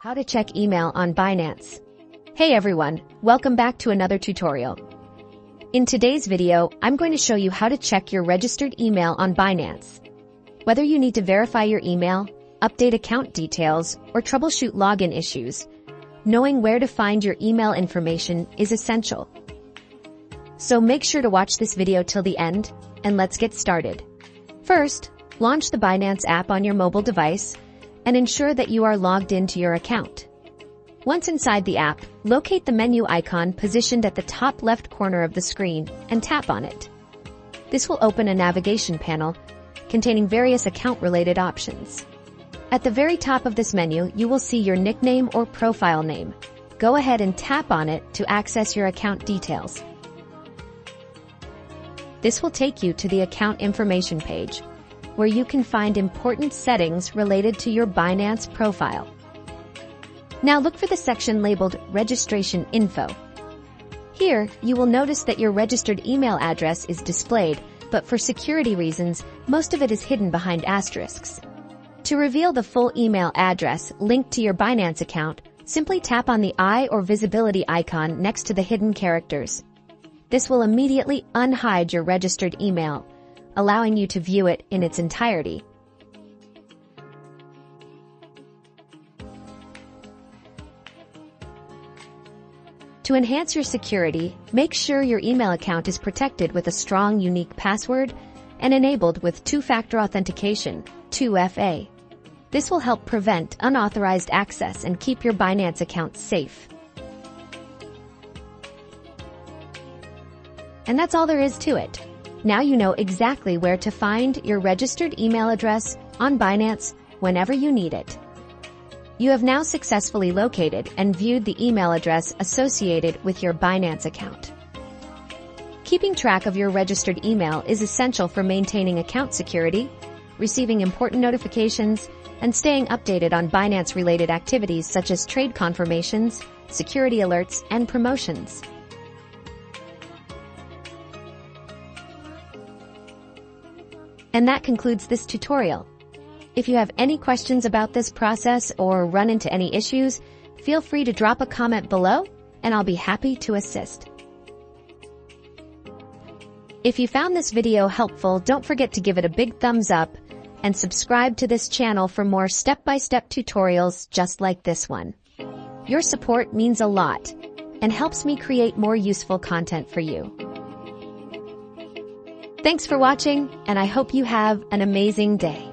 How to check email on Binance. Hey everyone, welcome back to another tutorial. In today's video, I'm going to show you how to check your registered email on Binance. Whether you need to verify your email, update account details, or troubleshoot login issues, knowing where to find your email information is essential. So make sure to watch this video till the end, and let's get started. First, launch the Binance app on your mobile device and ensure that you are logged into your account. Once inside the app, locate the menu icon positioned at the top left corner of the screen and tap on it. This will open a navigation panel containing various account-related options. At the very top of this menu, you will see your nickname or profile name. Go ahead and tap on it to access your account details. This will take you to the account information page, where you can find important settings related to your Binance profile. Now look for the section labeled Registration Info. Here, you will notice that your registered email address is displayed, but for security reasons, most of it is hidden behind asterisks. To reveal the full email address linked to your Binance account, simply tap on the eye or visibility icon next to the hidden characters. This will immediately unhide your registered email, allowing you to view it in its entirety. To enhance your security, make sure your email account is protected with a strong, unique password and enabled with two-factor authentication, 2FA. This will help prevent unauthorized access and keep your Binance account safe. And that's all there is to it. Now you know exactly where to find your registered email address on Binance whenever you need it. You have now successfully located and viewed the email address associated with your Binance account. Keeping track of your registered email is essential for maintaining account security, receiving important notifications, and staying updated on Binance-related activities such as trade confirmations, security alerts, and promotions. And that concludes this tutorial. If you have any questions about this process or run into any issues, feel free to drop a comment below and I'll be happy to assist. If you found this video helpful, don't forget to give it a big thumbs up and subscribe to this channel for more step-by-step tutorials just like this one. Your support means a lot and helps me create more useful content for you. Thanks for watching, and I hope you have an amazing day.